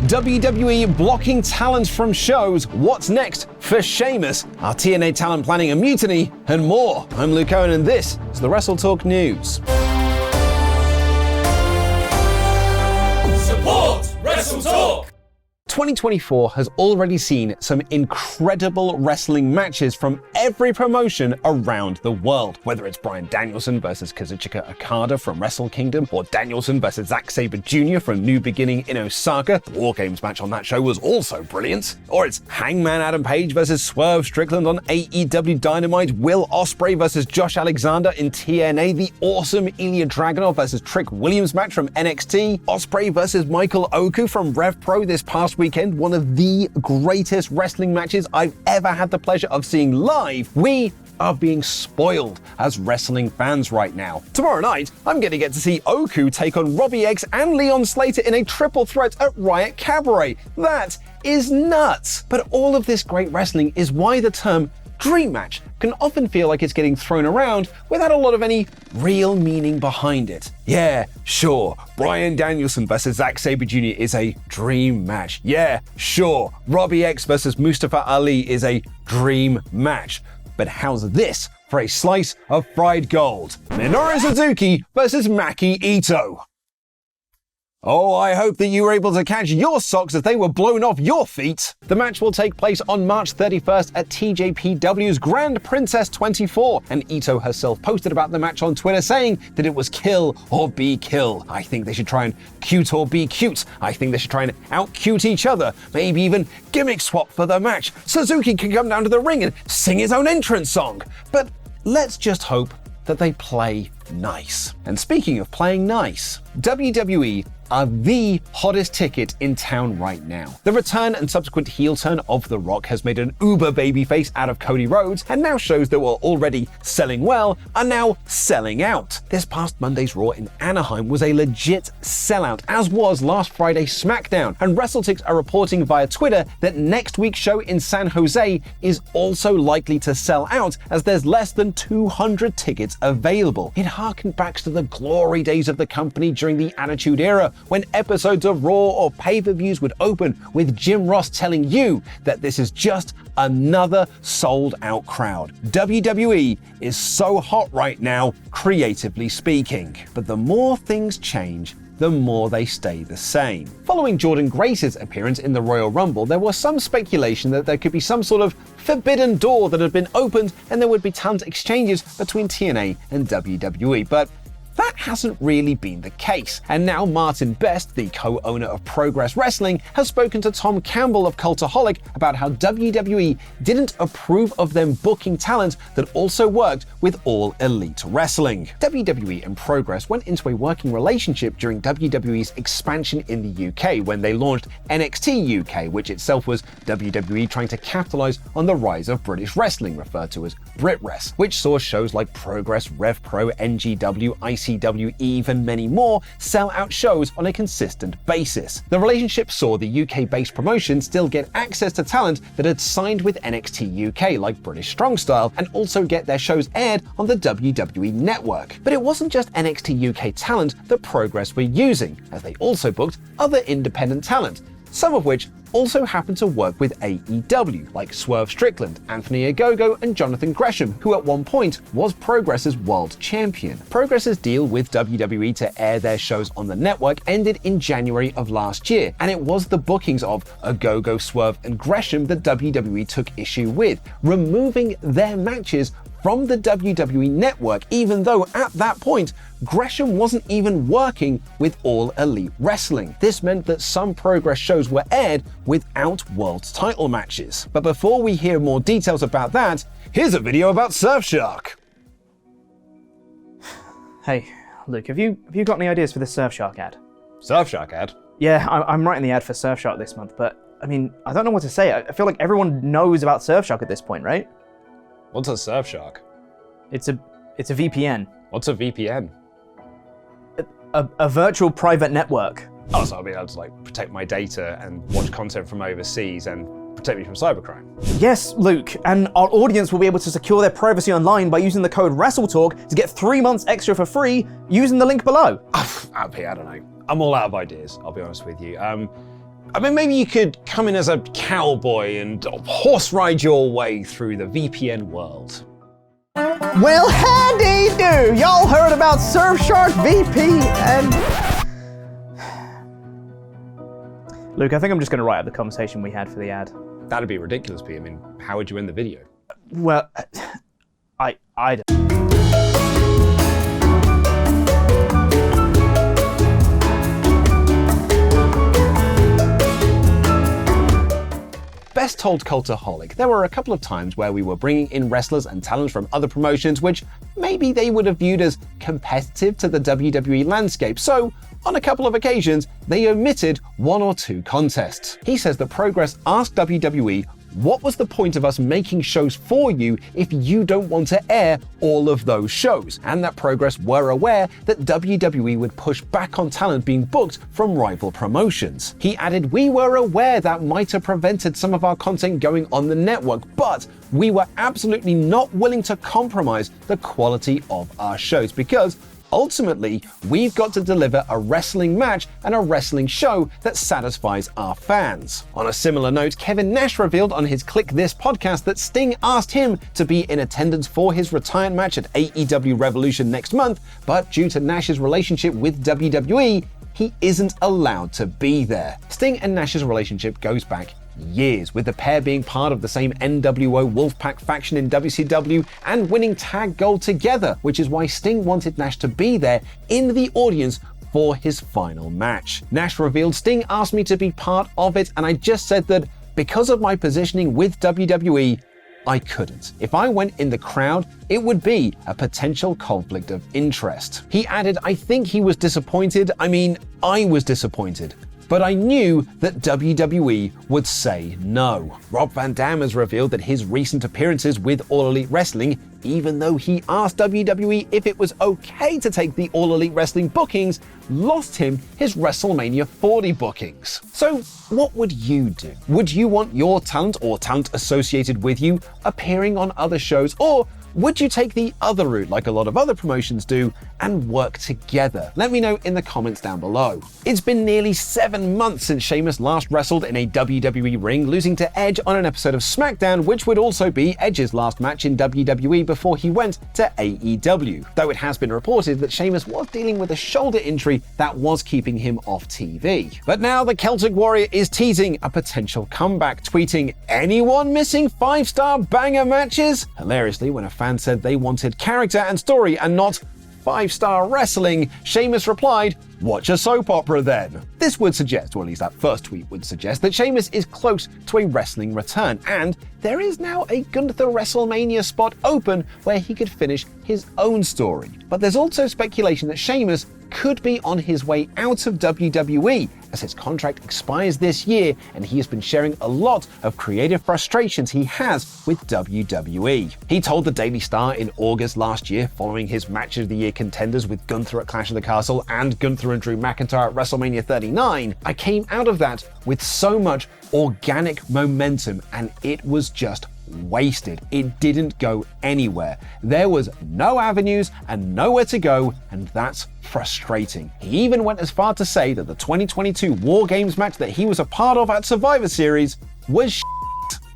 WWE blocking talent from shows, what's next for Sheamus, our TNA talent planning a mutiny, and more. I'm Luke Owen and this is the WrestleTalk News. Support WrestleTalk! 2024 has already seen some incredible wrestling matches from every promotion around the world. Whether it's Bryan Danielson versus Kazuchika Okada from Wrestle Kingdom, or Danielson versus Zack Sabre Jr. from New Beginning in Osaka. The War Games match on that show was also brilliant. Or it's Hangman Adam Page versus Swerve Strickland on AEW Dynamite, Will Ospreay versus Josh Alexander in TNA, the awesome Ilya Dragunov versus Trick Williams match from NXT, Ospreay versus Michael Oku from Rev Pro this past weekend, one of the greatest wrestling matches I've ever had the pleasure of seeing live. We are being spoiled as wrestling fans right now. Tomorrow night, I'm going to get to see Oku take on Robbie X and Leon Slater in a triple threat at Riot Cabaret. That is nuts! But all of this great wrestling is why the term dream match can often feel like it's getting thrown around without a lot of any real meaning behind it. Yeah, sure, Bryan Danielson versus Zack Sabre Jr. is a dream match. Yeah, sure, Robbie X versus Mustafa Ali is a dream match. But how's this for a slice of fried gold? Minoru Suzuki versus Maki Ito. Oh, I hope that you were able to catch your socks as they were blown off your feet. The match will take place on March 31st at TJPW's Grand Princess 24, and Ito herself posted about the match on Twitter saying that it was kill or be kill. I think they should try and cute or be cute. I think they should try and out-cute each other. Maybe even gimmick swap for the match. Suzuki can come down to the ring and sing his own entrance song. But let's just hope that they play nice. And speaking of playing nice, WWE are the hottest ticket in town right now. The return and subsequent heel turn of The Rock has made an uber babyface out of Cody Rhodes, and now shows that were already selling well are now selling out. This past Monday's Raw in Anaheim was a legit sellout, as was last Friday's SmackDown, and WrestleTalk are reporting via Twitter that next week's show in San Jose is also likely to sell out, as there's less than 200 tickets available. It harkened back to the glory days of the company during the Attitude Era, when episodes of Raw or pay-per-views would open with Jim Ross telling you that this is just another sold-out crowd. WWE is so hot right now, creatively speaking. But the more things change, the more they stay the same. Following Jordynne Grace's appearance in the Royal Rumble, there was some speculation that there could be some sort of forbidden door that had been opened and there would be talent exchanges between TNA and WWE, but that hasn't really been the case. And now Martin Best, the co-owner of Progress Wrestling, has spoken to Tom Campbell of Cultaholic about how WWE didn't approve of them booking talent that also worked with All Elite Wrestling. WWE and Progress went into a working relationship during WWE's expansion in the UK when they launched NXT UK, which itself was WWE trying to capitalize on the rise of British wrestling, referred to as BritWres, which saw shows like Progress, Rev Pro, NGW, ICW, even many more sell out shows on a consistent basis. The relationship saw the UK-based promotion still get access to talent that had signed with NXT UK, like British Strong Style, and also get their shows aired on the WWE network. But it wasn't just NXT UK talent that Progress were using, as they also booked other independent talent, some of which also happened to work with AEW, like Swerve Strickland, Anthony Ogogo, and Jonathan Gresham, who at one point was Progress's world champion. Progress's deal with WWE to air their shows on the network ended in January of last year, and it was the bookings of Ogogo, Swerve, and Gresham that WWE took issue with, removing their matches from the WWE network, even though at that point, Gresham wasn't even working with All Elite Wrestling. This meant that some Progress shows were aired without world title matches. But before we hear more details about that, here's a video about Surfshark. Hey, Luke, have you got any ideas for this Surfshark ad? Surfshark ad? Yeah, I'm writing the ad for Surfshark this month, but I mean, I don't know what to say. I feel like everyone knows about Surfshark at this point, right? What's a Surfshark? It's a VPN. What's a VPN? A virtual private network. Oh, so I'll be able to protect my data and watch content from overseas and protect me from cybercrime. Yes, Luke, and our audience will be able to secure their privacy online by using the code WrestleTalk to get 3 months extra for free using the link below. I don't know. I'm all out of ideas, I'll be honest with you. I mean, maybe you could come in as a cowboy and horse ride your way through the VPN world. Well, howdy do! Y'all heard about Surfshark VPN? Luke, I think I'm just going to write up the conversation we had for the ad. That'd be ridiculous, Pete. I mean, how would you end the video? Well, I don't. Best told Cultaholic, there were a couple of times where we were bringing in wrestlers and talent from other promotions which maybe they would have viewed as competitive to the WWE landscape, so on a couple of occasions they omitted one or two contests. He says that Progress asked WWE, what was the point of us making shows for you if you don't want to air all of those shows? And that Progress were aware that WWE would push back on talent being booked from rival promotions. He added, we were aware that might have prevented some of our content going on the network, but we were absolutely not willing to compromise the quality of our shows because ultimately, we've got to deliver a wrestling match and a wrestling show that satisfies our fans. On a similar note, Kevin Nash revealed on his Click This podcast that Sting asked him to be in attendance for his retirement match at AEW Revolution next month, but due to Nash's relationship with WWE, he isn't allowed to be there. Sting and Nash's relationship goes back years, with the pair being part of the same NWO Wolfpack faction in WCW and winning tag gold together, which is why Sting wanted Nash to be there in the audience for his final match. Nash revealed, Sting asked me to be part of it, and I just said that because of my positioning with WWE, I couldn't. If I went in the crowd, it would be a potential conflict of interest. He added, I think he was disappointed. I mean, I was disappointed. But I knew that WWE would say no. Rob Van Dam has revealed that his recent appearances with All Elite Wrestling, even though he asked WWE if it was okay to take the All Elite Wrestling bookings, lost him his WrestleMania 40 bookings. So what would you do? Would you want your talent or talent associated with you appearing on other shows, or would you take the other route like a lot of other promotions do and work together? Let me know in the comments down below. It's been nearly 7 months since Sheamus last wrestled in a WWE ring, losing to Edge on an episode of SmackDown, which would also be Edge's last match in WWE before he went to AEW. Though it has been reported that Sheamus was dealing with a shoulder injury that was keeping him off TV. But now the Celtic Warrior is teasing a potential comeback, tweeting, anyone missing 5-star banger matches? Hilariously, when a fan said they wanted character and story and not 5-star wrestling, Sheamus replied, watch a soap opera then. This would suggest, or at least that first tweet would suggest, that Sheamus is close to a wrestling return, and there is now a Gunther WrestleMania spot open where he could finish his own story. But there's also speculation that Sheamus could be on his way out of WWE, as his contract expires this year and he has been sharing a lot of creative frustrations he has with WWE. He told the Daily Star in August last year, following his Match of the Year contenders with Gunther at Clash of the Castle and Gunther and Drew McIntyre at WrestleMania 39, I came out of that with so much organic momentum and it was just wasted. It didn't go anywhere. There was no avenues and nowhere to go, and that's frustrating. He even went as far to say that the 2022 War Games match that he was a part of at Survivor Series was shit.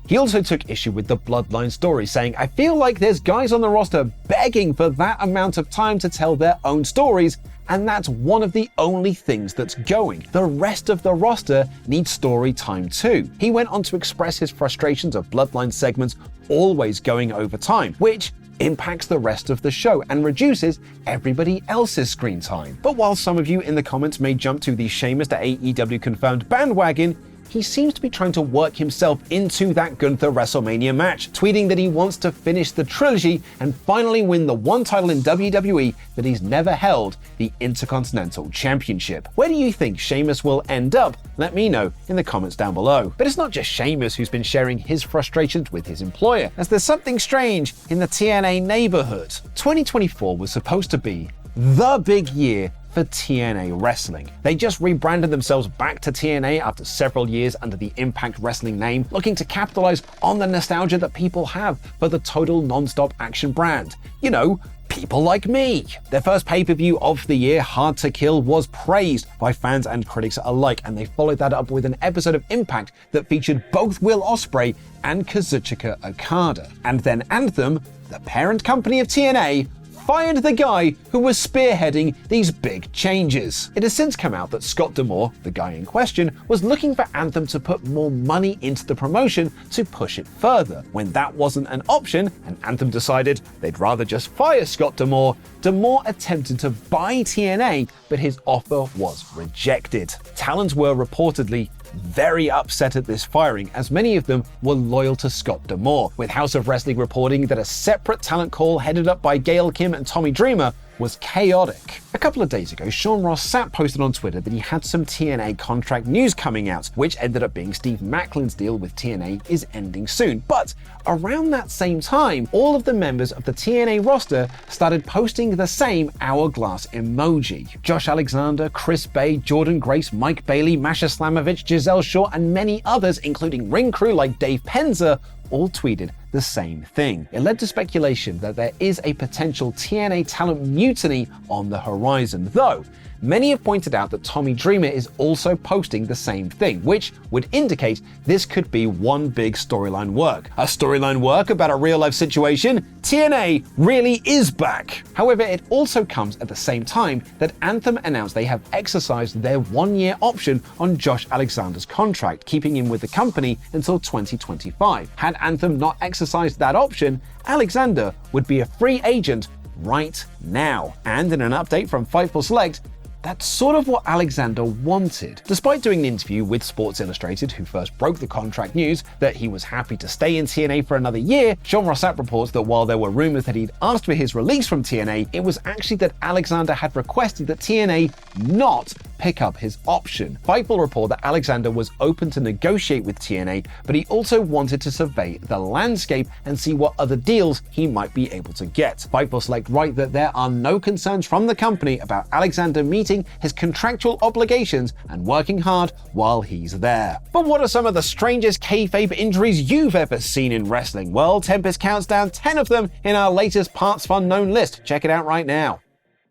He also took issue with the Bloodline story, saying, I feel like there's guys on the roster begging for that amount of time to tell their own stories, and that's one of the only things that's going. The rest of the roster needs story time too. He went on to express his frustrations of Bloodline segments always going over time, which impacts the rest of the show and reduces everybody else's screen time. But while some of you in the comments may jump to the Sheamus to AEW confirmed bandwagon, he seems to be trying to work himself into that Gunther WrestleMania match, tweeting that he wants to finish the trilogy and finally win the one title in WWE that he's never held, the Intercontinental Championship. Where do you think Sheamus will end up? Let me know in the comments down below. But it's not just Sheamus who's been sharing his frustrations with his employer, as there's something strange in the TNA neighborhood. 2024 was supposed to be the big year for TNA Wrestling. They just rebranded themselves back to TNA after several years under the Impact Wrestling name, looking to capitalize on the nostalgia that people have for the total non-stop action brand. You know, people like me. Their first pay-per-view of the year, Hard to Kill, was praised by fans and critics alike, and they followed that up with an episode of Impact that featured both Will Ospreay and Kazuchika Okada. And then Anthem, the parent company of TNA, fired the guy who was spearheading these big changes. It has since come out that Scott D'Amore, the guy in question, was looking for Anthem to put more money into the promotion to push it further. When that wasn't an option, and Anthem decided they'd rather just fire Scott D'Amore, D'Amore attempted to buy TNA, but his offer was rejected. Talents were reportedly very upset at this firing, as many of them were loyal to Scott D'Amore, with House of Wrestling reporting that a separate talent call headed up by Gail Kim and Tommy Dreamer was chaotic. A couple of days ago, Sean Ross Sapp posted on Twitter that he had some TNA contract news coming out, which ended up being Steve Maclin's deal with TNA is ending soon. But around that same time, all of the members of the TNA roster started posting the same hourglass emoji. Josh Alexander, Chris Bay, Jordan Grace, Mike Bailey, Masha Slamovich, Giselle Shaw, and many others, including ring crew like Dave Penza, all tweeted the same thing. It led to speculation that there is a potential TNA talent mutiny on the horizon, though many have pointed out that Tommy Dreamer is also posting the same thing, which would indicate this could be one big storyline work. A storyline work about a real-life situation? TNA really is back! However, it also comes at the same time that Anthem announced they have exercised their one-year option on Josh Alexander's contract, keeping him with the company until 2025. Had Anthem not exercised that option, Alexander would be a free agent right now. And in an update from Fightful Select, that's sort of what Alexander wanted. Despite doing an interview with Sports Illustrated, who first broke the contract news that he was happy to stay in TNA for another year, Sean Ross Sapp reports that while there were rumors that he'd asked for his release from TNA, it was actually that Alexander had requested that TNA not pick up his option. Fightful report that Alexander was open to negotiate with TNA, but he also wanted to survey the landscape and see what other deals he might be able to get. Fightful Select write that there are no concerns from the company about Alexander meeting his contractual obligations and working hard while he's there. But what are some of the strangest kayfabe injuries you've ever seen in wrestling? Well, Tempest counts down 10 of them in our latest Parts Unknown list. Check it out right now.